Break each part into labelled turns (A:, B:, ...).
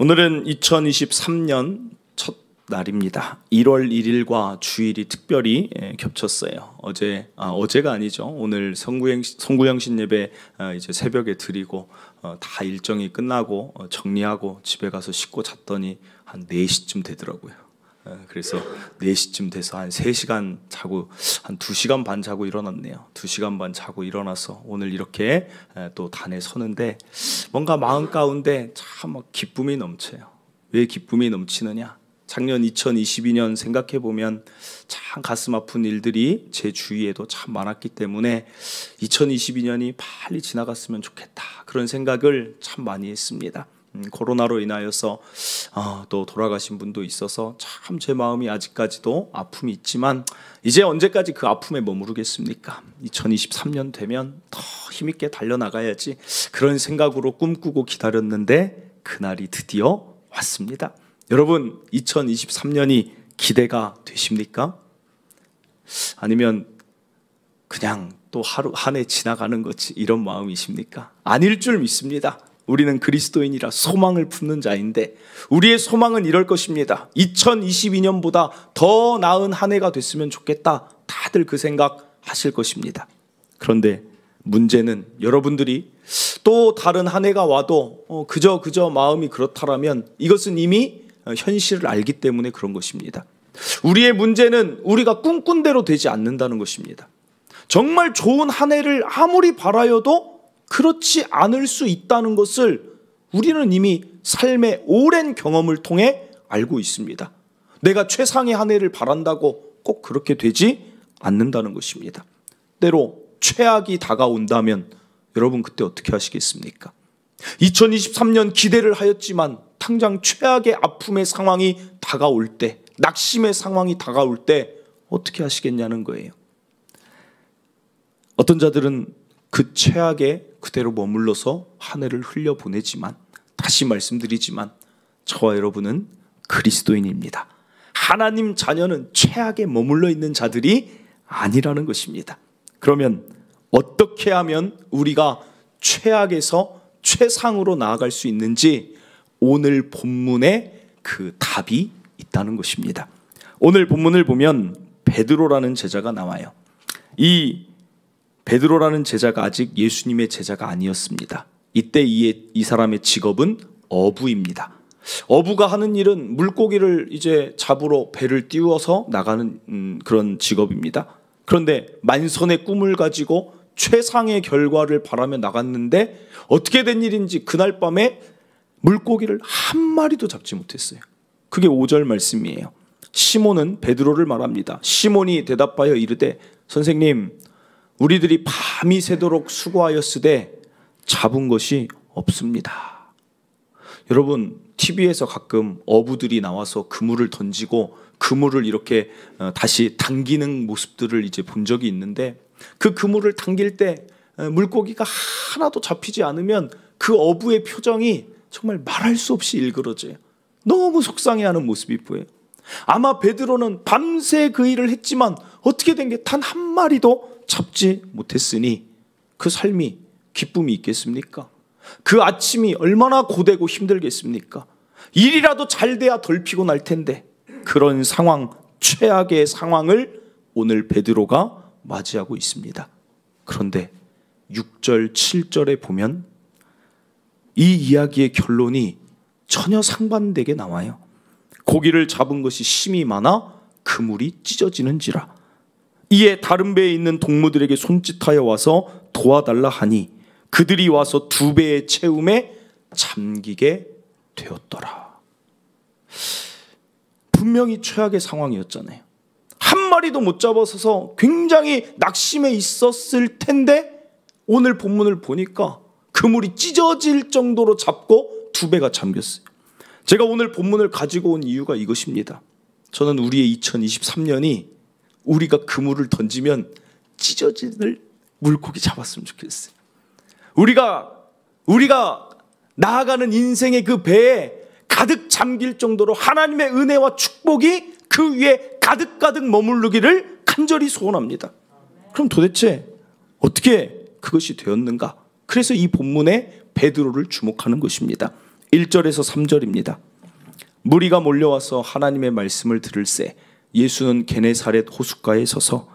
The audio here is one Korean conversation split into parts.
A: 오늘은 2023년 첫 날입니다. 1월 1일과 주일이 특별히 겹쳤어요. 어제가 아니죠. 오늘 성구영신 예배 이제 새벽에 드리고 다 일정이 끝나고 정리하고 집에 가서 씻고 잤더니 한 4시쯤 되더라고요. 그래서 4시쯤 돼서 한 3시간 자고 한 2시간 반 자고 일어났네요. 2시간 반 자고 일어나서 오늘 이렇게 또 단에 서는데 뭔가 마음 가운데 참 기쁨이 넘쳐요. 왜 기쁨이 넘치느냐? 작년 2022년 생각해보면 참 가슴 아픈 일들이 제 주위에도 참 많았기 때문에 2022년이 빨리 지나갔으면 좋겠다, 그런 생각을 참 많이 했습니다. 코로나로 인하여서 또 돌아가신 분도 있어서 참 제 마음이 아직까지도 아픔이 있지만 이제 언제까지 그 아픔에 머무르겠습니까? 2023년 되면 더 힘있게 달려나가야지, 그런 생각으로 꿈꾸고 기다렸는데 그날이 드디어 왔습니다. 여러분, 2023년이 기대가 되십니까? 아니면 그냥 또 하루 한 해 지나가는 거지, 이런 마음이십니까? 아닐 줄 믿습니다. 우리는 그리스도인이라 소망을 품는 자인데 우리의 소망은 이럴 것입니다. 2022년보다 더 나은 한 해가 됐으면 좋겠다. 다들 그 생각 하실 것입니다. 그런데 문제는 여러분들이 또 다른 한 해가 와도 그저 마음이 그렇다라면 이것은 이미 현실을 알기 때문에 그런 것입니다. 우리의 문제는 우리가 꿈꾼 대로 되지 않는다는 것입니다. 정말 좋은 한 해를 아무리 바라여도 그렇지 않을 수 있다는 것을 우리는 이미 삶의 오랜 경험을 통해 알고 있습니다. 내가 최상의 한 해를 바란다고 꼭 그렇게 되지 않는다는 것입니다. 때로 최악이 다가온다면 여러분 그때 어떻게 하시겠습니까? 2023년 기대를 하였지만 당장 최악의 아픔의 상황이 다가올 때, 낙심의 상황이 다가올 때 어떻게 하시겠냐는 거예요. 어떤 자들은 그 최악에 그대로 머물러서 한 해를 흘려보내지만, 다시 말씀드리지만 저와 여러분은 그리스도인입니다. 하나님 자녀는 최악에 머물러 있는 자들이 아니라는 것입니다. 그러면 어떻게 하면 우리가 최악에서 최상으로 나아갈 수 있는지 오늘 본문에 그 답이 있다는 것입니다. 오늘 본문을 보면 베드로라는 제자가 나와요. 이 베드로라는 제자가 아직 예수님의 제자가 아니었습니다. 이때 이 사람의 직업은 어부입니다. 어부가 하는 일은 물고기를 이제 잡으러 배를 띄워서 나가는 그런 직업입니다. 그런데 만선의 꿈을 가지고 최상의 결과를 바라며 나갔는데 어떻게 된 일인지 그날 밤에 물고기를 한 마리도 잡지 못했어요. 그게 5절 말씀이에요. 시몬은 베드로를 말합니다. 시몬이 대답하여 이르되 선생님, 우리들이 밤이 새도록 수고하였으되 잡은 것이 없습니다. 여러분, TV에서 가끔 어부들이 나와서 그물을 던지고 그물을 이렇게 다시 당기는 모습들을 이제 본 적이 있는데, 그 그물을 당길 때 물고기가 하나도 잡히지 않으면 그 어부의 표정이 정말 말할 수 없이 일그러져요. 너무 속상해하는 모습이 보여요. 아마 베드로는 밤새 그 일을 했지만 어떻게 된 게 단 한 마리도 잡지 못했으니 그 삶이 기쁨이 있겠습니까? 그 아침이 얼마나 고되고 힘들겠습니까? 일이라도 잘 돼야 덜 피곤할 텐데 그런 상황, 최악의 상황을 오늘 베드로가 맞이하고 있습니다. 그런데 6절, 7절에 보면 이 이야기의 결론이 전혀 상반되게 나와요. 고기를 잡은 것이 심히 많아 그물이 찢어지는지라. 이에 다른 배에 있는 동무들에게 손짓하여 와서 도와달라 하니 그들이 와서 2배의 채움에 잠기게 되었더라. 분명히 최악의 상황이었잖아요. 한 마리도 못 잡아서 굉장히 낙심해 있었을 텐데 오늘 본문을 보니까 그물이 찢어질 정도로 잡고 2배가 잠겼어요. 제가 오늘 본문을 가지고 온 이유가 이것입니다. 저는 우리의 2023년이 우리가 그물을 던지면 찢어지는 물고기 잡았으면 좋겠어요. 우리가 나아가는 인생의 그 배에 가득 잠길 정도로 하나님의 은혜와 축복이 그 위에 가득가득 머무르기를 간절히 소원합니다. 그럼 도대체 어떻게 그것이 되었는가? 그래서 이 본문에 베드로를 주목하는 것입니다. 1절에서 3절입니다. 무리가 몰려와서 하나님의 말씀을 들을새 예수는 게네사렛 호숫가에 서서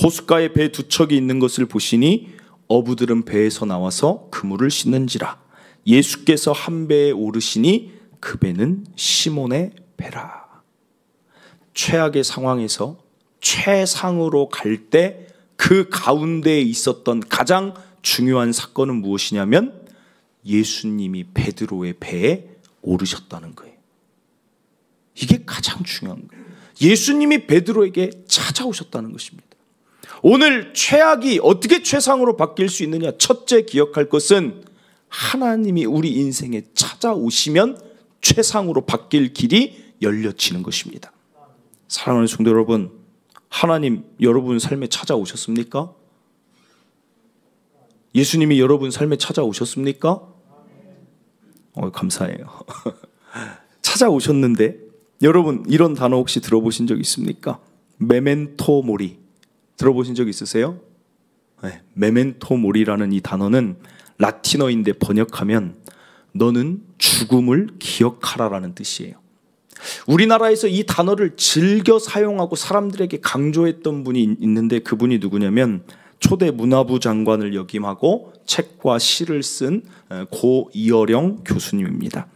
A: 호숫가에 배 두 척이 있는 것을 보시니 어부들은 배에서 나와서 그물을 씻는지라. 예수께서 한 배에 오르시니 그 배는 시몬의 배라. 최악의 상황에서 최상으로 갈 때 그 가운데에 있었던 가장 중요한 사건은 무엇이냐면 예수님이 베드로의 배에 오르셨다는 거예요. 이게 가장 중요한 거예요. 예수님이 베드로에게 찾아오셨다는 것입니다. 오늘 최악이 어떻게 최상으로 바뀔 수 있느냐? 첫째 기억할 것은 하나님이 우리 인생에 찾아오시면 최상으로 바뀔 길이 열려지는 것입니다. 사랑하는 성도 여러분, 하나님 여러분 삶에 찾아오셨습니까? 예수님이 여러분 삶에 찾아오셨습니까? 감사해요. 찾아오셨는데 여러분 이런 단어 혹시 들어보신 적 있습니까? 메멘토 모리 들어보신 적 있으세요? 네, 메멘토 모리라는 이 단어는 라틴어인데 번역하면 너는 죽음을 기억하라라는 뜻이에요. 우리나라에서 이 단어를 즐겨 사용하고 사람들에게 강조했던 분이 있는데 그분이 누구냐면 초대 문화부 장관을 역임하고 책과 시를 쓴 고 이어령 교수님입니다.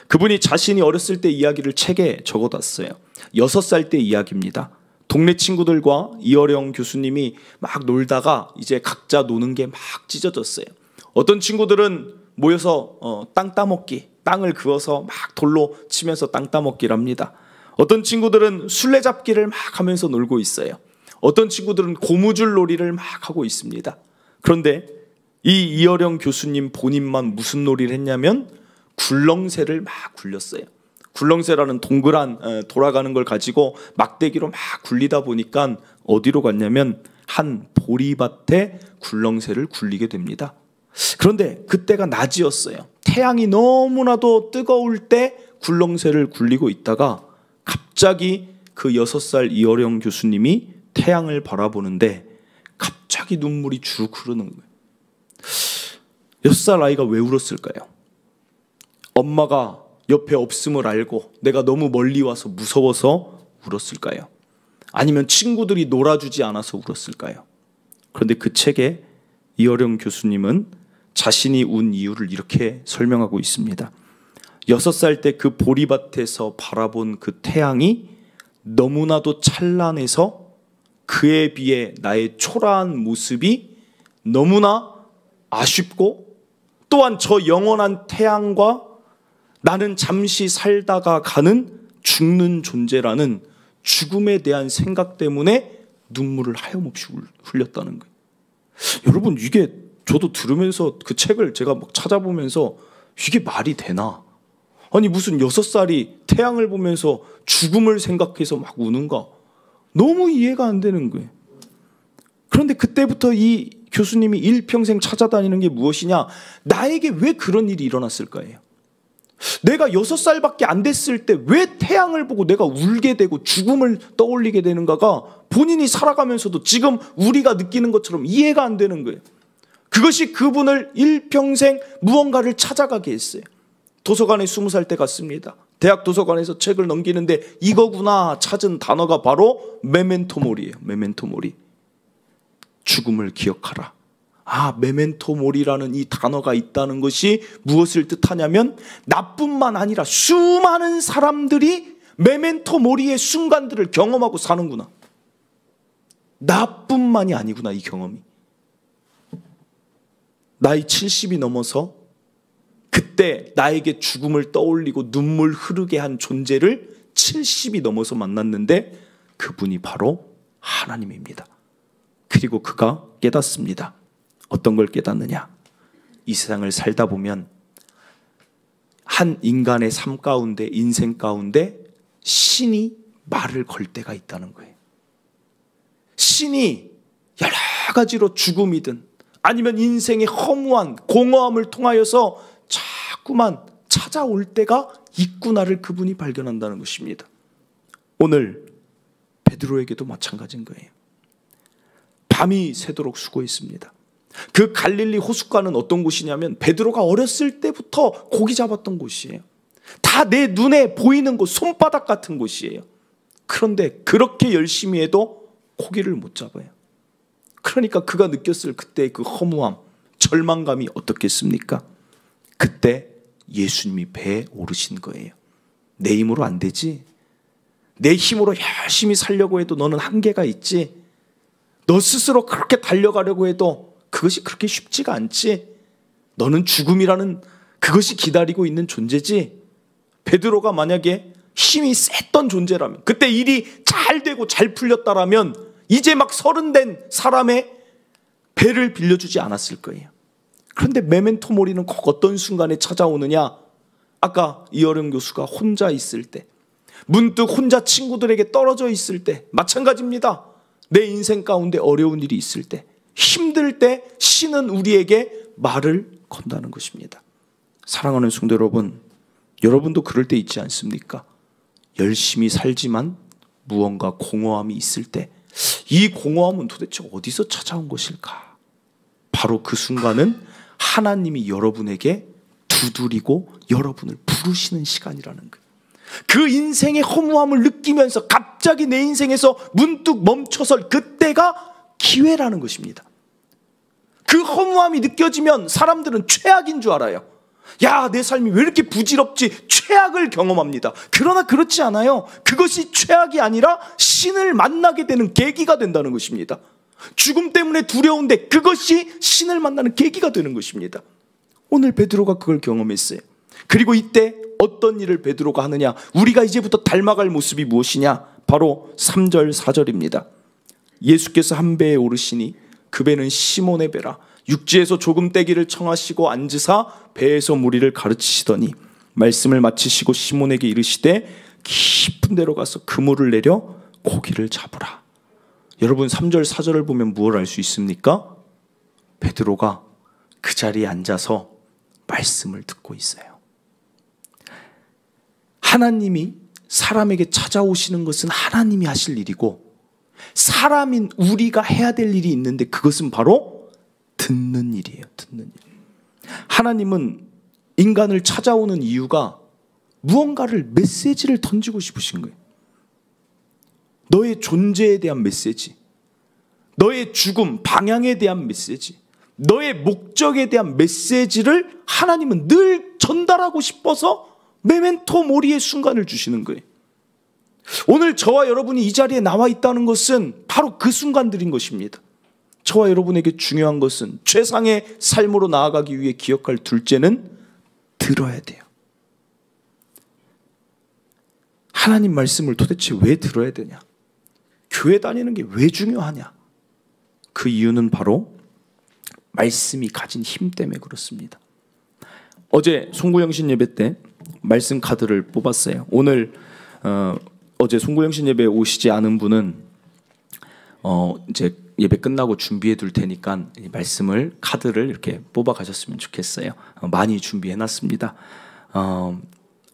A: 그분이 자신이 어렸을 때 이야기를 책에 적어놨어요. 6살 때 이야기입니다. 동네 친구들과 이어령 교수님이 막 놀다가 이제 각자 노는 게 막 찢어졌어요. 어떤 친구들은 모여서 땅 따먹기, 땅을 그어서 막 돌로 치면서 땅 따먹기를 합니다. 어떤 친구들은 술래잡기를 막 하면서 놀고 있어요. 어떤 친구들은 고무줄 놀이를 막 하고 있습니다. 그런데 이 이어령 교수님 본인만 무슨 놀이를 했냐면 굴렁쇠를 막 굴렸어요. 굴렁쇠라는 동그란 돌아가는 걸 가지고 막대기로 막 굴리다 보니까 어디로 갔냐면 한 보리밭에 굴렁쇠를 굴리게 됩니다. 그런데 그때가 낮이었어요. 태양이 너무나도 뜨거울 때 굴렁쇠를 굴리고 있다가 갑자기 그 6살 이어령 교수님이 태양을 바라보는데 갑자기 눈물이 쭉 흐르는 거예요. 6살 아이가 왜 울었을까요? 엄마가 옆에 없음을 알고 내가 너무 멀리 와서 무서워서 울었을까요? 아니면 친구들이 놀아주지 않아서 울었을까요? 그런데 그 책에 이어령 교수님은 자신이 운 이유를 이렇게 설명하고 있습니다. 6살 때 그 보리밭에서 바라본 그 태양이 너무나도 찬란해서 그에 비해 나의 초라한 모습이 너무나 아쉽고 또한 저 영원한 태양과 나는 잠시 살다가 가는 죽는 존재라는 죽음에 대한 생각 때문에 눈물을 하염없이 흘렸다는 거예요. 여러분 이게 저도 들으면서 그 책을 제가 막 찾아보면서 이게 말이 되나? 아니 무슨 6살이 태양을 보면서 죽음을 생각해서 막 우는가? 너무 이해가 안 되는 거예요. 그런데 그때부터 이 교수님이 일평생 찾아다니는 게 무엇이냐? 나에게 왜 그런 일이 일어났을까요? 내가 6살밖에 안 됐을 때 왜 태양을 보고 내가 울게 되고 죽음을 떠올리게 되는가가 본인이 살아가면서도 지금 우리가 느끼는 것처럼 이해가 안 되는 거예요. 그것이 그분을 일평생 무언가를 찾아가게 했어요. 도서관에 20살 때 갔습니다. 대학 도서관에서 책을 넘기는데 이거구나 찾은 단어가 바로 메멘토 모리예요. 메멘토 모리. 죽음을 기억하라. 메멘토 모리라는 이 단어가 있다는 것이 무엇을 뜻하냐면 나뿐만 아니라 수많은 사람들이 메멘토 모리의 순간들을 경험하고 사는구나. 나뿐만이 아니구나 이 경험이. 나이 70이 넘어서 그때 나에게 죽음을 떠올리고 눈물 흐르게 한 존재를 70이 넘어서 만났는데 그분이 바로 하나님입니다. 그리고 그가 깨닫습니다. 어떤 걸 깨닫느냐? 이 세상을 살다 보면 한 인간의 삶 가운데, 인생 가운데 신이 말을 걸 때가 있다는 거예요. 신이 여러 가지로 죽음이든 아니면 인생의 허무한 공허함을 통하여서 자꾸만 찾아올 때가 있구나를 그분이 발견한다는 것입니다. 오늘 베드로에게도 마찬가지인 거예요. 밤이 새도록 수고했습니다. 그 갈릴리 호숫가는 어떤 곳이냐면 베드로가 어렸을 때부터 고기 잡았던 곳이에요. 다 내 눈에 보이는 곳, 손바닥 같은 곳이에요. 그런데 그렇게 열심히 해도 고기를 못 잡아요. 그러니까 그가 느꼈을 그때 그 허무함, 절망감이 어떻겠습니까? 그때 예수님이 배에 오르신 거예요. 내 힘으로 안 되지. 내 힘으로 열심히 살려고 해도 너는 한계가 있지. 너 스스로 그렇게 달려가려고 해도 그것이 그렇게 쉽지가 않지. 너는 죽음이라는 그것이 기다리고 있는 존재지. 베드로가 만약에 힘이 셌던 존재라면, 그때 일이 잘 되고 잘 풀렸다라면 이제 막 서른된 사람의 배를 빌려주지 않았을 거예요. 그런데 메멘토 모리는 꼭 어떤 순간에 찾아오느냐? 아까 이어령 교수가 혼자 있을 때, 문득 혼자 친구들에게 떨어져 있을 때, 마찬가지입니다. 내 인생 가운데 어려운 일이 있을 때, 힘들 때 신은 우리에게 말을 건다는 것입니다. 사랑하는 성도 여러분, 여러분도 그럴 때 있지 않습니까? 열심히 살지만 무언가 공허함이 있을 때, 이 공허함은 도대체 어디서 찾아온 것일까? 바로 그 순간은 하나님이 여러분에게 두드리고 여러분을 부르시는 시간이라는 거예요. 그 인생의 허무함을 느끼면서 갑자기 내 인생에서 문득 멈춰설 그때가 기회라는 것입니다. 그 허무함이 느껴지면 사람들은 최악인 줄 알아요. 야, 내 삶이 왜 이렇게 부질없지? 최악을 경험합니다. 그러나 그렇지 않아요. 그것이 최악이 아니라 신을 만나게 되는 계기가 된다는 것입니다. 죽음 때문에 두려운데 그것이 신을 만나는 계기가 되는 것입니다. 오늘 베드로가 그걸 경험했어요. 그리고 이때 어떤 일을 베드로가 하느냐? 우리가 이제부터 닮아갈 모습이 무엇이냐? 바로 3절 4절입니다. 예수께서 한 배에 오르시니 그 배는 시몬의 배라. 육지에서 조금 떼기를 청하시고 앉으사 배에서 무리를 가르치시더니 말씀을 마치시고 시몬에게 이르시되 깊은 데로 가서 그물을 내려 고기를 잡으라. 여러분 3절 4절을 보면 무엇을 알 수 있습니까? 베드로가 그 자리에 앉아서 말씀을 듣고 있어요. 하나님이 사람에게 찾아오시는 것은 하나님이 하실 일이고, 사람인 우리가 해야 될 일이 있는데 그것은 바로 듣는 일이에요. 듣는 일. 하나님은 인간을 찾아오는 이유가 무언가를 메시지를 던지고 싶으신 거예요. 너의 존재에 대한 메시지, 너의 죽음, 방향에 대한 메시지, 너의 목적에 대한 메시지를 하나님은 늘 전달하고 싶어서 메멘토 모리의 순간을 주시는 거예요. 오늘 저와 여러분이 이 자리에 나와 있다는 것은 바로 그 순간들인 것입니다. 저와 여러분에게 중요한 것은 최상의 삶으로 나아가기 위해 기억할 둘째는 들어야 돼요. 하나님 말씀을 도대체 왜 들어야 되냐? 교회 다니는 게 왜 중요하냐? 그 이유는 바로 말씀이 가진 힘 때문에 그렇습니다. 어제 송구영신 예배 때 말씀 카드를 뽑았어요. 오늘 어제 송구영신 예배 오시지 않은 분은 이제 예배 끝나고 준비해 둘 테니까 이 말씀을 카드를 이렇게 뽑아 가셨으면 좋겠어요. 많이 준비해 놨습니다.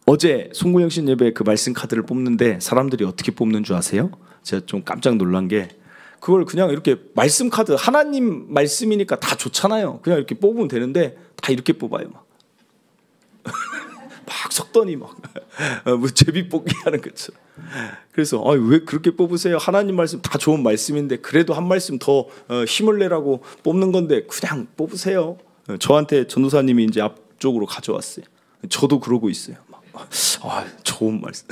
A: 어제 송구영신 예배 그 말씀 카드를 뽑는데 사람들이 어떻게 뽑는 줄 아세요? 제가 좀 깜짝 놀란 게, 그걸 그냥 이렇게 말씀 카드, 하나님 말씀이니까 다 좋잖아요. 그냥 이렇게 뽑으면 되는데 다 이렇게 뽑아요. 막 섞더니 막 뭐 제비 뽑기 하는 것처럼. 그래서 왜 그렇게 뽑으세요? 하나님 말씀 다 좋은 말씀인데 그래도 한 말씀 더 힘을 내라고 뽑는 건데 그냥 뽑으세요. 저한테 전도사님이 이제 앞쪽으로 가져왔어요. 저도 그러고 있어요. 막, 좋은 말씀.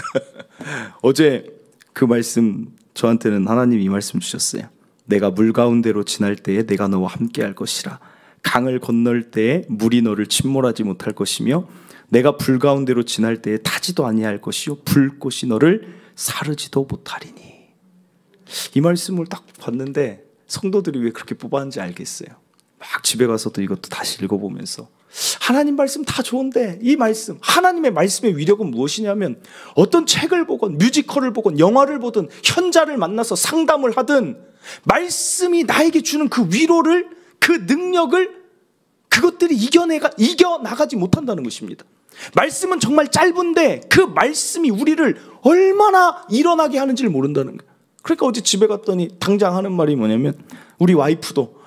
A: 어제 그 말씀 저한테는 하나님이 이 말씀 주셨어요. 내가 물 가운데로 지날 때에 내가 너와 함께 할 것이라. 강을 건널 때에 물이 너를 침몰하지 못할 것이며 내가 불 가운데로 지날 때에 타지도 아니할 것이요 불꽃이 너를 사르지도 못하리니. 이 말씀을 딱 봤는데 성도들이 왜 그렇게 뽑았는지 알겠어요. 막 집에 가서도 이것도 다시 읽어보면서 하나님 말씀 다 좋은데 이 말씀, 하나님의 말씀의 위력은 무엇이냐면 어떤 책을 보건 뮤지컬을 보건 영화를 보든 현자를 만나서 상담을 하든 말씀이 나에게 주는 그 위로를, 그 능력을 그것들이 이겨나가지 못한다는 것입니다. 말씀은 정말 짧은데 그 말씀이 우리를 얼마나 일어나게 하는지를 모른다는 거예요. 그러니까 어제 집에 갔더니 당장 하는 말이 뭐냐면, 우리 와이프도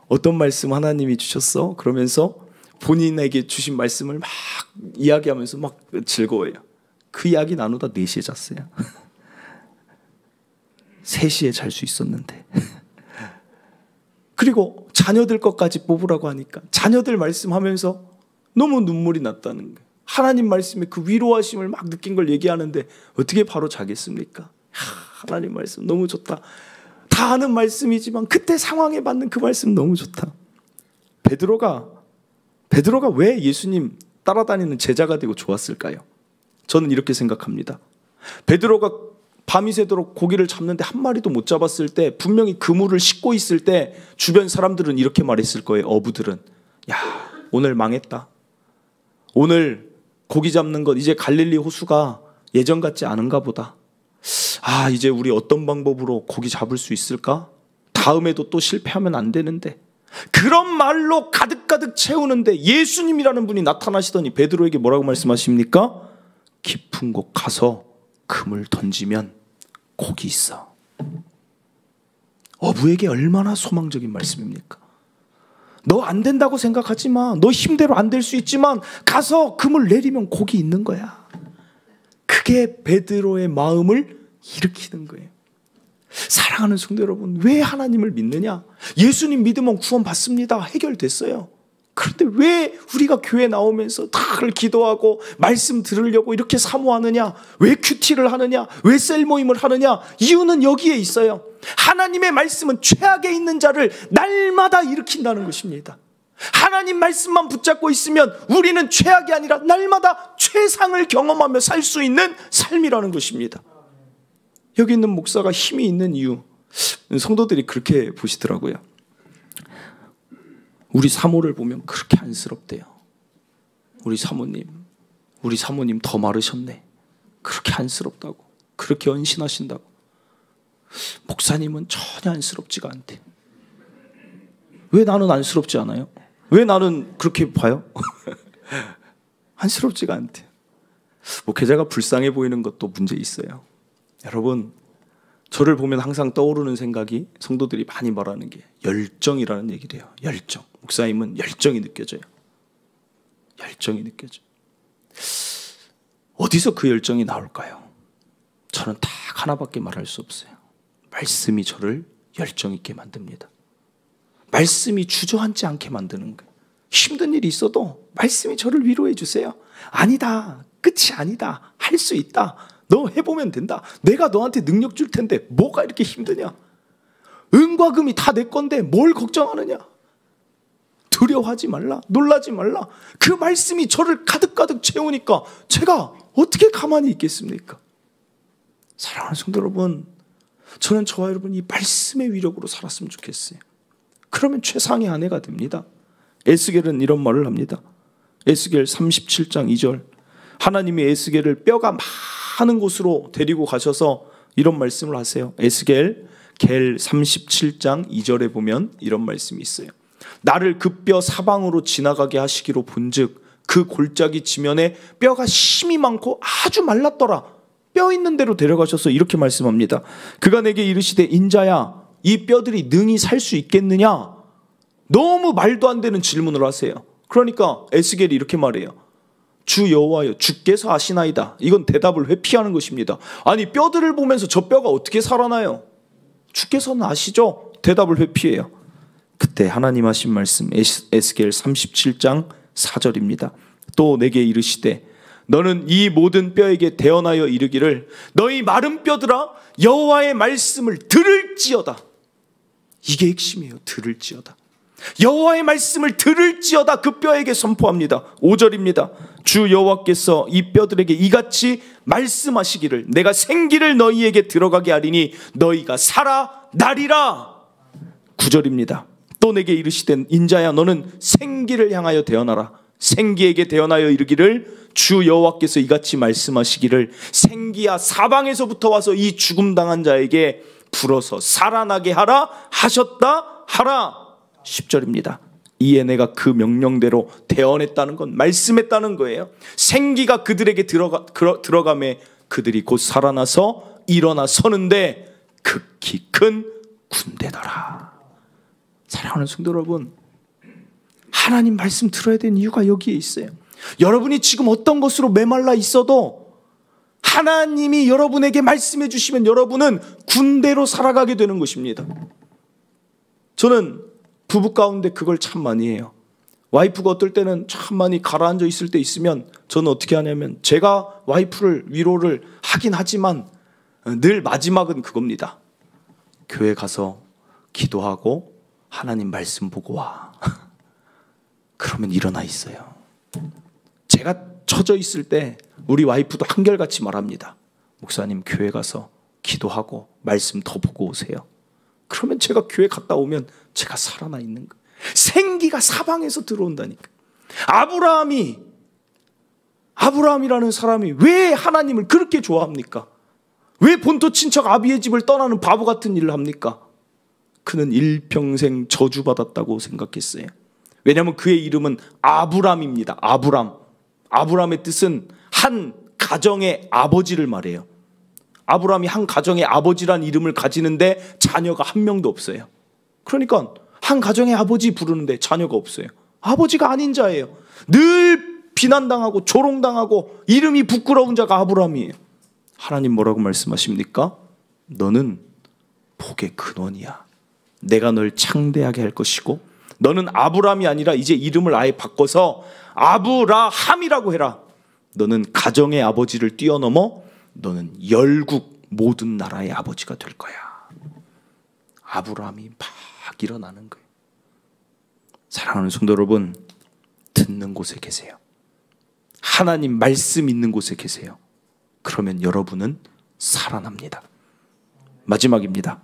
A: 어떤 말씀 하나님이 주셨어? 그러면서 본인에게 주신 말씀을 막 이야기하면서 막 즐거워해요. 그 이야기 나누다 4시에 잤어요. 3시에 잘 수 있었는데. 그리고 자녀들 것까지 뽑으라고 하니까 자녀들 말씀하면서 너무 눈물이 났다는 거예요. 하나님 말씀에 그 위로하심을 막 느낀 걸 얘기하는데 어떻게 바로 자겠습니까? 하나님 말씀 너무 좋다. 다 아는 말씀이지만 그때 상황에 맞는 그 말씀 너무 좋다. 베드로가 왜 예수님 따라다니는 제자가 되고 좋았을까요? 저는 이렇게 생각합니다. 베드로가 밤이 새도록 고기를 잡는데 한 마리도 못 잡았을 때, 분명히 그물을 싣고 있을 때 주변 사람들은 이렇게 말했을 거예요. 어부들은, 야, 오늘 망했다. 오늘 고기 잡는 것 이제 갈릴리 호수가 예전 같지 않은가 보다. 아, 이제 우리 어떤 방법으로 고기 잡을 수 있을까? 다음에도 또 실패하면 안 되는데. 그런 말로 가득가득 채우는데 예수님이라는 분이 나타나시더니 베드로에게 뭐라고 말씀하십니까? 깊은 곳 가서 그물 던지면 고기 있어. 어부에게 얼마나 소망적인 말씀입니까? 너 안 된다고 생각하지 마. 너 힘대로 안 될 수 있지만 가서 그물 내리면 고기 있는 거야. 그게 베드로의 마음을 일으키는 거예요. 사랑하는 성도 여러분, 왜 하나님을 믿느냐? 예수님 믿으면 구원 받습니다. 해결됐어요. 그런데 왜 우리가 교회 나오면서 늘 기도하고 말씀 들으려고 이렇게 사모하느냐? 왜 큐티를 하느냐? 왜 셀 모임을 하느냐? 이유는 여기에 있어요. 하나님의 말씀은 최악에 있는 자를 날마다 일으킨다는 것입니다. 하나님 말씀만 붙잡고 있으면 우리는 최악이 아니라 날마다 최상을 경험하며 살 수 있는 삶이라는 것입니다. 여기 있는 목사가 힘이 있는 이유, 성도들이 그렇게 보시더라고요. 우리 사모를 보면 그렇게 안쓰럽대요. 우리 사모님 더 마르셨네. 그렇게 안쓰럽다고, 그렇게 헌신하신다고. 목사님은 전혀 안쓰럽지가 않대. 왜 나는 안쓰럽지 않아요? 왜 나는 그렇게 봐요? 안쓰럽지가 않대. 목회자가 불쌍해 보이는 것도 문제 있어요. 여러분, 저를 보면 항상 떠오르는 생각이, 성도들이 많이 말하는 게 열정이라는 얘기를 해요. 열정. 목사님은 열정이 느껴져요. 열정이 느껴져요. 어디서 그 열정이 나올까요? 저는 딱 하나밖에 말할 수 없어요. 말씀이 저를 열정 있게 만듭니다. 말씀이 주저앉지 않게 만드는 거예요. 힘든 일이 있어도 말씀이 저를 위로해 주세요. 아니다, 끝이 아니다, 할 수 있다, 너 해보면 된다, 내가 너한테 능력 줄 텐데 뭐가 이렇게 힘드냐, 은과 금이 다 내 건데 뭘 걱정하느냐, 두려워하지 말라, 놀라지 말라. 그 말씀이 저를 가득가득 채우니까 제가 어떻게 가만히 있겠습니까? 사랑하는 성도 여러분, 저는 저와 여러분 이 말씀의 위력으로 살았으면 좋겠어요. 그러면 최상의 아내가 됩니다. 에스겔은 이런 말을 합니다. 에스겔 37장 2절. 하나님이 에스겔을 뼈가 많은 곳으로 데리고 가셔서 이런 말씀을 하세요. 에스겔 37장 2절에 보면 이런 말씀이 있어요. 나를 그 뼈 사방으로 지나가게 하시기로 본즉 그 골짜기 지면에 뼈가 심이 많고 아주 말랐더라. 뼈 있는 데로 데려가셔서 이렇게 말씀합니다. 그가 내게 이르시되 인자야, 이 뼈들이 능히 살 수 있겠느냐? 너무 말도 안 되는 질문을 하세요. 그러니까 에스겔이 이렇게 말해요. 주 여호와여, 주께서 아시나이다. 이건 대답을 회피하는 것입니다. 아니, 뼈들을 보면서 저 뼈가 어떻게 살아나요? 주께서는 아시죠? 대답을 회피해요. 그때 하나님 하신 말씀, 에스겔 37장 4절입니다. 또 내게 이르시되 너는 이 모든 뼈에게 대언하여 이르기를 너희 마른 뼈들아, 여호와의 말씀을 들을지어다. 이게 핵심이에요. 들을지어다. 여호와의 말씀을 들을지어다. 그 뼈에게 선포합니다. 5절입니다. 주 여호와께서 이 뼈들에게 이같이 말씀하시기를 내가 생기를 너희에게 들어가게 하리니 너희가 살아나리라. 9절입니다. 또 내게 이르시되 인자야, 너는 생기를 향하여 대언하라. 생기에게 대언하여 이르기를 주 여호와께서 이같이 말씀하시기를 생기야, 사방에서부터 와서 이 죽음당한 자에게 불어서 살아나게 하라 하셨다 하라. 10절입니다. 이에 내가 그 명령대로 대언했다는 건 말씀했다는 거예요. 생기가 그들에게 들어가매 그들이 곧 살아나서 일어나 서는데 극히 큰 군대더라. 사랑하는 성도 여러분, 하나님 말씀 들어야 되는 이유가 여기에 있어요. 여러분이 지금 어떤 것으로 메말라 있어도 하나님이 여러분에게 말씀해 주시면 여러분은 군대로 살아가게 되는 것입니다. 저는 부부 가운데 그걸 참 많이 해요. 와이프가 어떨 때는 참 많이 가라앉아 있을 때 있으면 저는 어떻게 하냐면 제가 와이프를 위로를 하긴 하지만 늘 마지막은 그겁니다. 교회 가서 기도하고 하나님 말씀 보고 와. 그러면 일어나 있어요. 제가 처져 있을 때 우리 와이프도 한결같이 말합니다. 목사님 교회 가서 기도하고 말씀 더 보고 오세요. 그러면 제가 교회 갔다 오면 제가 살아나 있는 거예요. 생기가 사방에서 들어온다니까. 아브라함이라는 사람이 왜 하나님을 그렇게 좋아합니까? 왜 본토 친척 아비의 집을 떠나는 바보 같은 일을 합니까? 그는 일평생 저주받았다고 생각했어요. 왜냐하면 그의 이름은 아브람입니다. 아브람의 뜻은 한 가정의 아버지를 말해요. 아브람이 한 가정의 아버지란 이름을 가지는데 자녀가 한 명도 없어요. 그러니까 한 가정의 아버지 부르는데 자녀가 없어요. 아버지가 아닌 자예요. 늘 비난당하고 조롱당하고 이름이 부끄러운 자가 아브람이에요. 하나님 뭐라고 말씀하십니까? 너는 복의 근원이야. 내가 널 창대하게 할 것이고 너는 아브람이 아니라 이제 이름을 아예 바꿔서 아브라함이라고 해라. 너는 가정의 아버지를 뛰어넘어 너는 열국 모든 나라의 아버지가 될 거야. 아브라함이 막 일어나는 거예요. 사랑하는 성도 여러분, 듣는 곳에 계세요. 하나님 말씀 있는 곳에 계세요. 그러면 여러분은 살아납니다. 마지막입니다.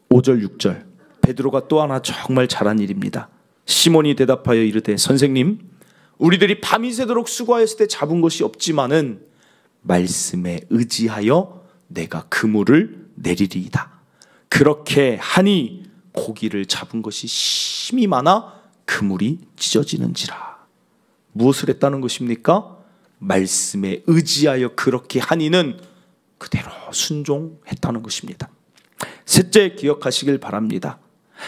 A: 5절 6절 베드로가 또 하나 정말 잘한 일입니다. 시몬이 대답하여 이르되 선생님 우리들이 밤이 새도록 수고하였을 때 잡은 것이 없지만은 말씀에 의지하여 내가 그물을 내리리이다. 그렇게 하니 고기를 잡은 것이 심히 많아 그물이 찢어지는지라. 무엇을 했다는 것입니까? 말씀에 의지하여 그렇게 하니는 그대로 순종했다는 것입니다. 셋째 기억하시길 바랍니다.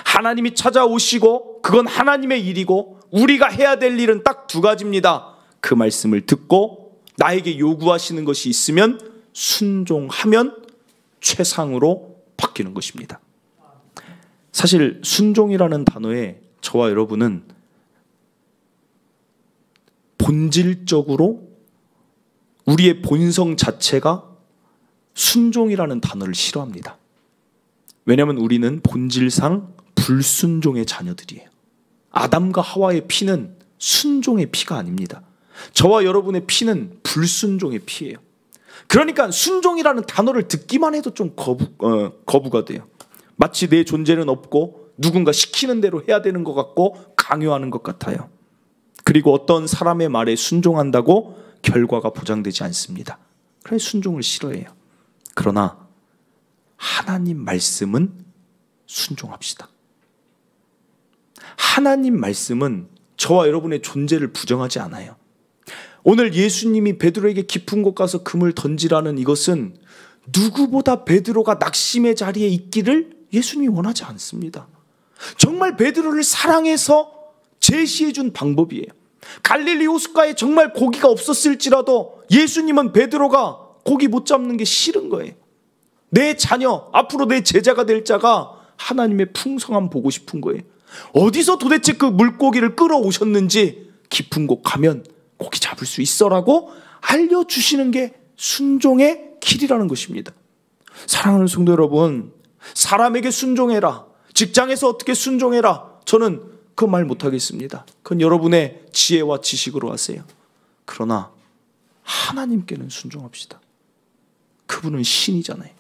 A: 하나님이 찾아오시고 그건 하나님의 일이고 우리가 해야 될 일은 딱 두 가지입니다. 그 말씀을 듣고 나에게 요구하시는 것이 있으면 순종하면 최상으로 바뀌는 것입니다. 사실 순종이라는 단어에 저와 여러분은 본질적으로 우리의 본성 자체가 순종이라는 단어를 싫어합니다. 왜냐하면 우리는 본질상 불순종의 자녀들이에요. 아담과 하와의 피는 순종의 피가 아닙니다. 저와 여러분의 피는 불순종의 피예요. 그러니까 순종이라는 단어를 듣기만 해도 좀 거부가 돼요. 마치 내 존재는 없고 누군가 시키는 대로 해야 되는 것 같고 강요하는 것 같아요. 그리고 어떤 사람의 말에 순종한다고 결과가 보장되지 않습니다. 그래서 순종을 싫어해요. 그러나 하나님 말씀은 순종합시다. 하나님 말씀은 저와 여러분의 존재를 부정하지 않아요. 오늘 예수님이 베드로에게 깊은 곳 가서 금을 던지라는 이것은 누구보다 베드로가 낙심의 자리에 있기를 예수님이 원하지 않습니다. 정말 베드로를 사랑해서 제시해 준 방법이에요. 갈릴리 호숫가에 정말 고기가 없었을지라도 예수님은 베드로가 고기 못 잡는 게 싫은 거예요. 내 자녀, 앞으로 내 제자가 될 자가 하나님의 풍성함 보고 싶은 거예요. 어디서 도대체 그 물고기를 끌어오셨는지 깊은 곳 가면 고기 잡을 수 있어라고 알려주시는 게 순종의 길이라는 것입니다. 사랑하는 성도 여러분, 사람에게 순종해라, 직장에서 어떻게 순종해라, 저는 그 말 못하겠습니다. 그건 여러분의 지혜와 지식으로 하세요. 그러나 하나님께는 순종합시다. 그분은 신이잖아요.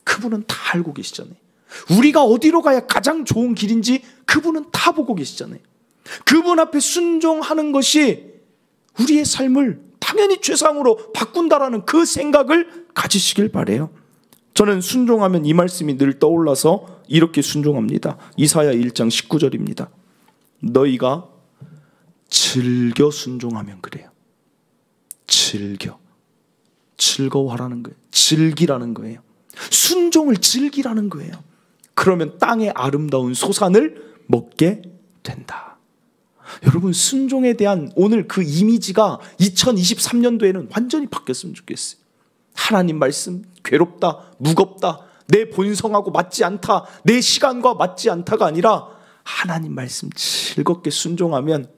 A: 그분은 다 알고 계시잖아요. 우리가 어디로 가야 가장 좋은 길인지 그분은 다 보고 계시잖아요. 그분 앞에 순종하는 것이 우리의 삶을 당연히 최상으로 바꾼다라는 그 생각을 가지시길 바라요. 저는 순종하면 이 말씀이 늘 떠올라서 이렇게 순종합니다. 이사야 1장 19절입니다. 너희가 즐겨 순종하면 그래요. 즐거워하라는 거예요. 즐기라는 거예요. 순종을 즐기라는 거예요. 그러면 땅의 아름다운 소산을 먹게 된다. 여러분, 순종에 대한 오늘 그 이미지가 2023년도에는 완전히 바뀌었으면 좋겠어요. 하나님 말씀 괴롭다, 무겁다, 내 본성하고 맞지 않다, 내 시간과 맞지 않다가 아니라 하나님 말씀 즐겁게 순종하면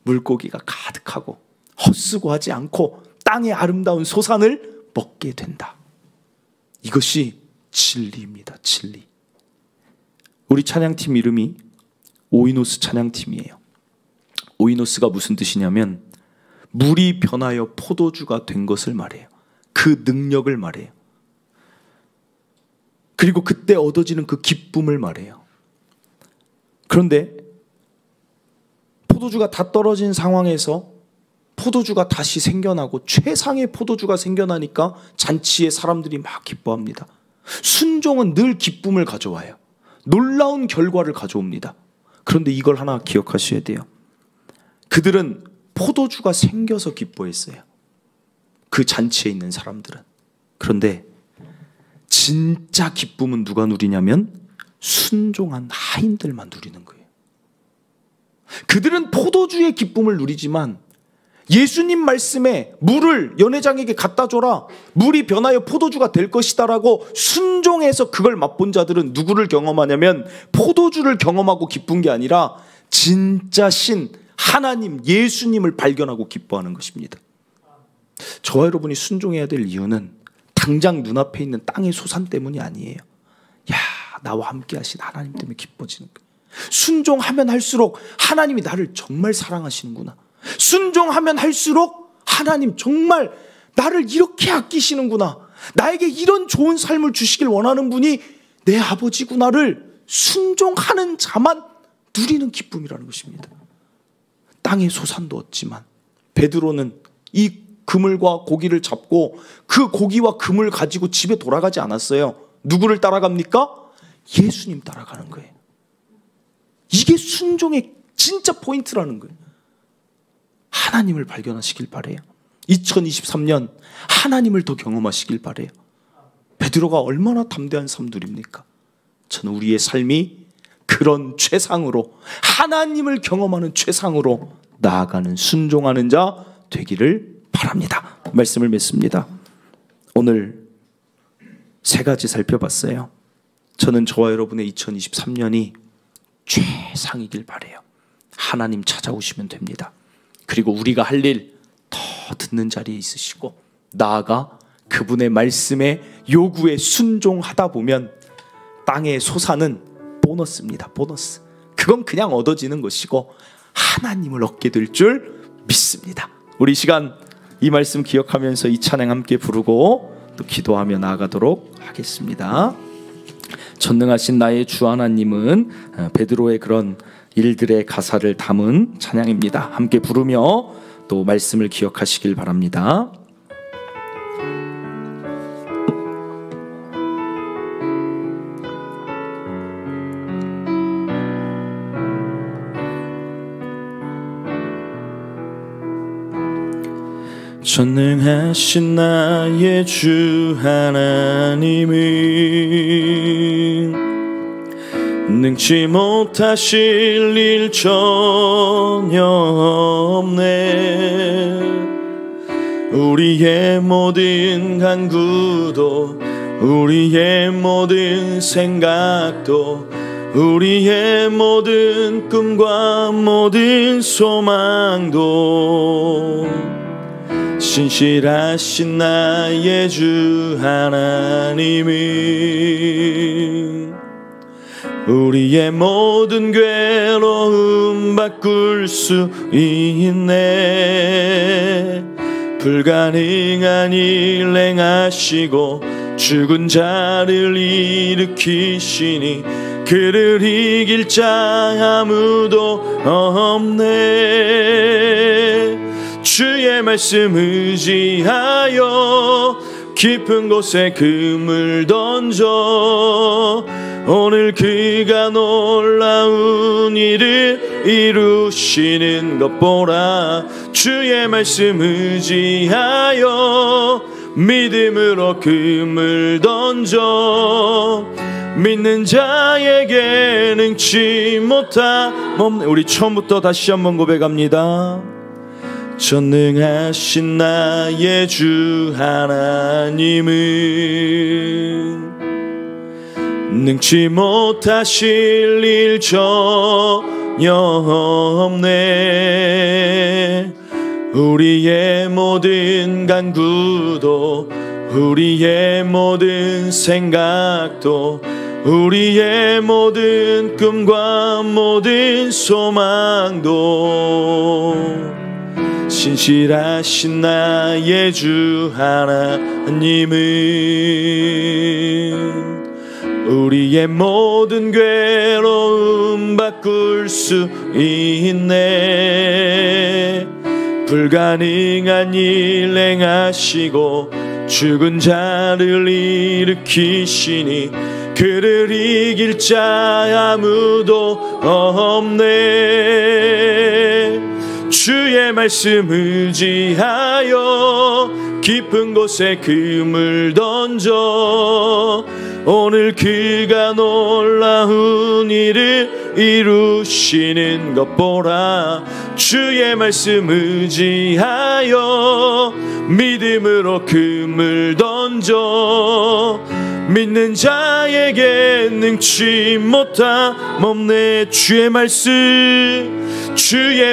A: 물고기가 가득하고 헛수고하지 않고 땅의 아름다운 소산을 먹게 된다. 이것이 진리입니다. 진리. 우리 찬양팀 이름이 오이노스 찬양팀이에요. 오이노스가 무슨 뜻이냐면 물이 변하여 포도주가 된 것을 말해요. 그 능력을 말해요. 그리고 그때 얻어지는 그 기쁨을 말해요. 그런데 포도주가 다 떨어진 상황에서 포도주가 다시 생겨나고 최상의 포도주가 생겨나니까 잔치에 사람들이 막 기뻐합니다. 순종은 늘 기쁨을 가져와요. 놀라운 결과를 가져옵니다. 그런데 이걸 하나 기억하셔야 돼요. 그들은 포도주가 생겨서 기뻐했어요. 그 잔치에 있는 사람들은. 그런데 진짜 기쁨은 누가 누리냐면 순종한 하인들만 누리는 거예요. 그들은 포도주의 기쁨을 누리지만 예수님 말씀에 물을 연회장에게 갖다 줘라, 물이 변하여 포도주가 될 것이다 라고 순종해서 그걸 맛본 자들은 누구를 경험하냐면 포도주를 경험하고 기쁜 게 아니라 진짜 신 하나님 예수님을 발견하고 기뻐하는 것입니다. 저와 여러분이 순종해야 될 이유는 당장 눈앞에 있는 땅의 소산 때문이 아니에요. 야, 나와 함께 하신 하나님 때문에 기뻐지는 거예요. 순종하면 할수록 하나님이 나를 정말 사랑하시는구나. 순종하면 할수록 하나님 정말 나를 이렇게 아끼시는구나. 나에게 이런 좋은 삶을 주시길 원하는 분이 내 아버지구나를 순종하는 자만 누리는 기쁨이라는 것입니다. 땅의 소산도 얻지만 베드로는 이 그물과 고기를 잡고 그 고기와 그물 가지고 집에 돌아가지 않았어요. 누구를 따라갑니까? 예수님 따라가는 거예요. 이게 순종의 진짜 포인트라는 거예요. 하나님을 발견하시길 바래요. 2023년 하나님을 더 경험하시길 바래요. 베드로가 얼마나 담대한 삶 누립니까? 저는 우리의 삶이 그런 최상으로, 하나님을 경험하는 최상으로 나아가는 순종하는 자 되기를 바랍니다. 말씀을 맺습니다. 오늘 세 가지 살펴봤어요. 저는 저와 여러분의 2023년이 최상이길 바래요. 하나님 찾아오시면 됩니다. 그리고 우리가 할 일 더 듣는 자리에 있으시고 나아가 그분의 말씀에 요구에 순종하다 보면 땅의 소산은 보너스입니다. 보너스. 그건 그냥 얻어지는 것이고 하나님을 얻게 될 줄 믿습니다. 우리 이 시간 이 말씀 기억하면서 이 찬양 함께 부르고 또 기도하며 나아가도록 하겠습니다. 전능하신 나의 주 하나님은 베드로의 그런 일들의 가사를 담은 찬양입니다. 함께 부르며 또 말씀을 기억하시길 바랍니다. 전능하신 나의 주 하나님은 능치 못하실 일 전혀 없네. 우리의 모든 간구도 우리의 모든 생각도 우리의 모든 꿈과 모든 소망도 신실하신 나의 주 하나님은 우리의 모든 괴로움 바꿀 수 있네. 불가능한 일 행하시고 죽은 자를 일으키시니 그를 이길 자 아무도 없네. 주의 말씀 의지하여 깊은 곳에 그물 던져 오늘 그가 놀라운 일을 이루시는 것 보라. 주의 말씀 의지하여 믿음으로 그물 던져 믿는 자에게 능치 못함 없네. 우리 처음부터 다시 한번 고백합니다. 전능하신 나의 주 하나님은 능치 못하실 일 전혀 없네. 우리의 모든 간구도 우리의 모든 생각도 우리의 모든 꿈과 모든 소망도 신실하신 나의 주 하나님은 우리의 모든 괴로움 바꿀 수 있네. 불가능한 일 행하시고 죽은 자를 일으키시니 그를 이길 자 아무도 없네. 주의 말씀 의지하여 깊은 곳에 금을 던져 오늘 그가 놀라운 일을 이루시는 것 보라. 주의 말씀 의지하여 믿음으로 금을 던져 믿는 자에게 능치 못함 없네. 주의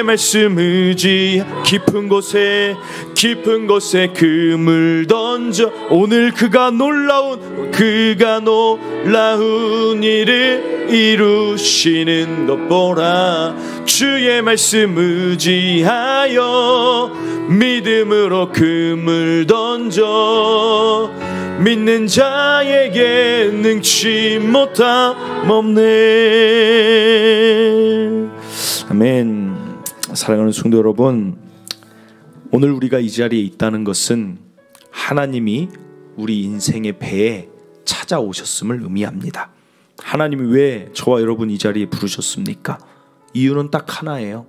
A: 말씀 의지 깊은 곳에 금을 던져 오늘 그가 놀라운 일을 이루시는 것 보라. 주의 말씀 의지하여 믿음으로 금을 던져 믿는 자에게 능치 못함 없네. 아멘. 사랑하는 성도 여러분, 오늘 우리가 이 자리에 있다는 것은 하나님이 우리 인생의 배에 찾아오셨음을 의미합니다. 하나님이 왜 저와 여러분 이 자리에 부르셨습니까? 이유는 딱 하나예요.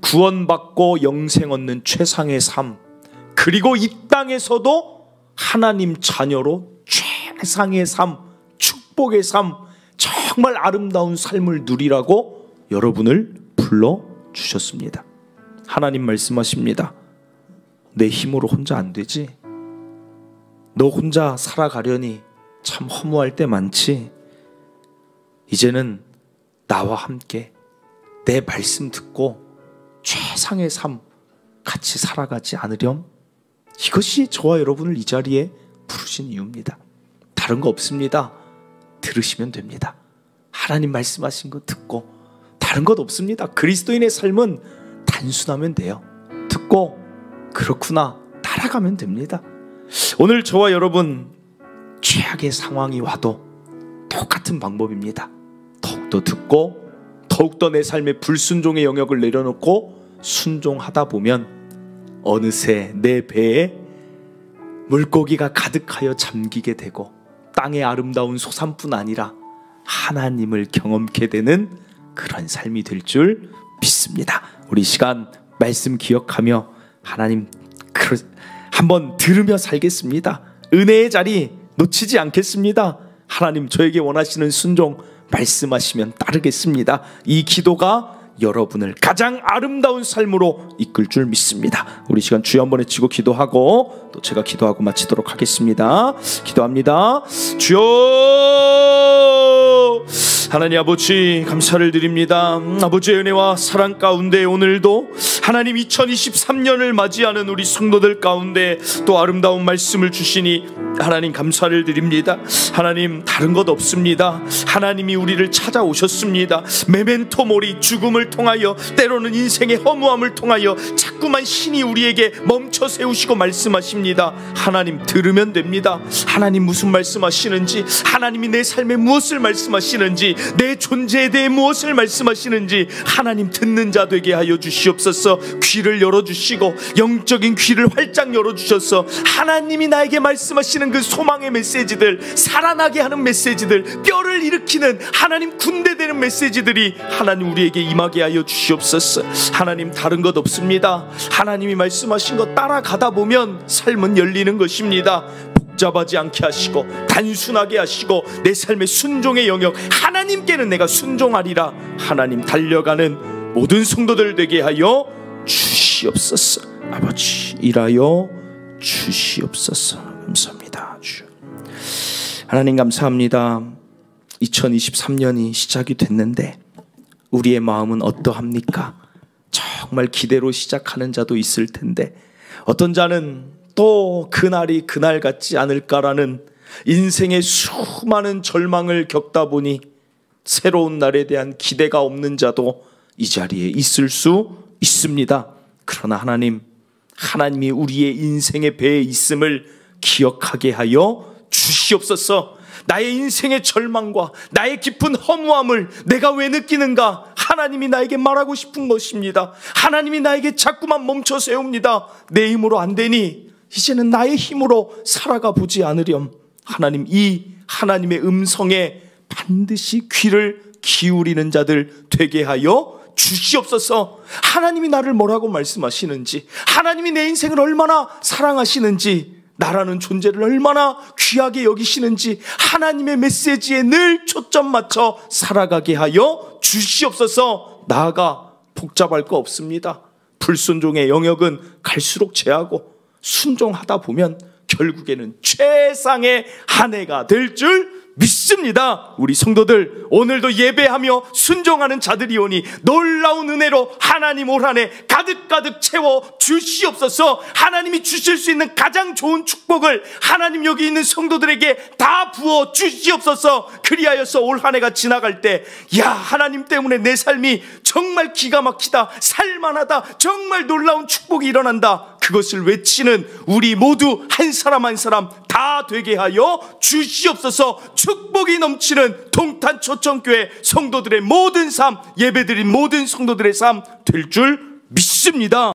A: 구원받고 영생 얻는 최상의 삶, 그리고 이 땅에서도 하나님 자녀로 최상의 삶, 축복의 삶, 정말 아름다운 삶을 누리라고 여러분을 불러주셨습니다. 하나님 말씀하십니다. 내 힘으로 혼자 안 되지. 너 혼자 살아가려니 참 허무할 때 많지. 이제는 나와 함께 내 말씀 듣고 최상의 삶 같이 살아가지 않으렴? 이것이 저와 여러분을 이 자리에 부르신 이유입니다. 다른 거 없습니다. 들으시면 됩니다. 하나님 말씀하신 거 듣고 다른 것 없습니다. 그리스도인의 삶은 단순하면 돼요. 듣고 그렇구나 따라가면 됩니다. 오늘 저와 여러분 최악의 상황이 와도 똑같은 방법입니다. 더욱더 듣고 더욱더 내 삶의 불순종의 영역을 내려놓고 순종하다 보면 어느새 내 배에 물고기가 가득하여 잠기게 되고 땅의 아름다운 소산뿐 아니라 하나님을 경험케 되는 그런 삶이 될 줄 믿습니다. 우리 시간 말씀 기억하며 하나님 한번 들으며 살겠습니다. 은혜의 자리 놓치지 않겠습니다. 하나님 저에게 원하시는 순종 말씀하시면 따르겠습니다. 이 기도가 여러분을 가장 아름다운 삶으로 이끌 줄 믿습니다. 우리 시간 주여 한번 외치고 기도하고 또 제가 기도하고 마치도록 하겠습니다. 기도합니다. 주여 하나님 아버지 감사를 드립니다. 아버지의 은혜와 사랑 가운데 오늘도 하나님 2023년을 맞이하는 우리 성도들 가운데 또 아름다운 말씀을 주시니 하나님 감사를 드립니다. 하나님 다른 것 없습니다. 하나님이 우리를 찾아오셨습니다. 메멘토 모리 죽음을 통하여 때로는 인생의 허무함을 통하여 자꾸만 신이 우리에게 멈춰 세우시고 말씀하십니다. 하나님 들으면 됩니다. 하나님 무슨 말씀하시는지, 하나님이 내 삶에 무엇을 말씀하시는지, 내 존재에 대해 무엇을 말씀하시는지 하나님 듣는 자 되게 하여 주시옵소서. 귀를 열어주시고 영적인 귀를 활짝 열어주셔서 하나님이 나에게 말씀하시는 그 소망의 메시지들, 살아나게 하는 메시지들, 뼈를 일으키는 하나님 군대 되는 메시지들이 하나님 우리에게 임하게 하여 주시옵소서. 하나님 다른 것 없습니다. 하나님이 말씀하신 것 따라가다 보면 삶은 열리는 것입니다. 복잡하지 않게 하시고 단순하게 하시고 내 삶의 순종의 영역, 하나님께는 내가 순종하리라. 하나님 달려가는 모든 성도들 되게 하여 주시옵소서. 아버지 일하여 주시옵소서. 감사합니다. 주 하나님 감사합니다. 2023년이 시작이 됐는데 우리의 마음은 어떠합니까? 정말 기대로 시작하는 자도 있을 텐데 어떤 자는 또 그날이 그날 같지 않을까라는 인생의 수많은 절망을 겪다 보니 새로운 날에 대한 기대가 없는 자도 이 자리에 있을 수 있습니다. 그러나 하나님이 우리의 인생의 배에 있음을 기억하게 하여 주시옵소서. 나의 인생의 절망과 나의 깊은 허무함을 내가 왜 느끼는가? 하나님이 나에게 말하고 싶은 것입니다. 하나님이 나에게 자꾸만 멈춰 세웁니다. 내 힘으로 안 되니 이제는 나의 힘으로 살아가 보지 않으렴. 하나님, 이 하나님의 음성에 반드시 귀를 기울이는 자들 되게 하여 주시옵소서. 하나님이 나를 뭐라고 말씀하시는지, 하나님이 내 인생을 얼마나 사랑하시는지, 나라는 존재를 얼마나 귀하게 여기시는지 하나님의 메시지에 늘 초점 맞춰 살아가게 하여 주시옵소서. 나아가 복잡할 거 없습니다. 불순종의 영역은 갈수록 제하고 순종하다 보면 결국에는 최상의 한 해가 될 줄 믿습니다. 우리 성도들 오늘도 예배하며 순종하는 자들이오니 놀라운 은혜로 하나님 올 한 해 가득가득 채워 주시옵소서. 하나님이 주실 수 있는 가장 좋은 축복을 하나님 여기 있는 성도들에게 다 부어 주시옵소서. 그리하여서 올 한 해가 지나갈 때, 야, 하나님 때문에 내 삶이 정말 기가 막히다, 살만하다, 정말 놀라운 축복이 일어난다, 그것을 외치는 우리 모두 한 사람 한 사람 다 되게 하여 주시옵소서. 축복이 넘치는 동탄초청교회 성도들의 모든 삶, 예배드린 모든 성도들의 삶 될 줄 믿습니다.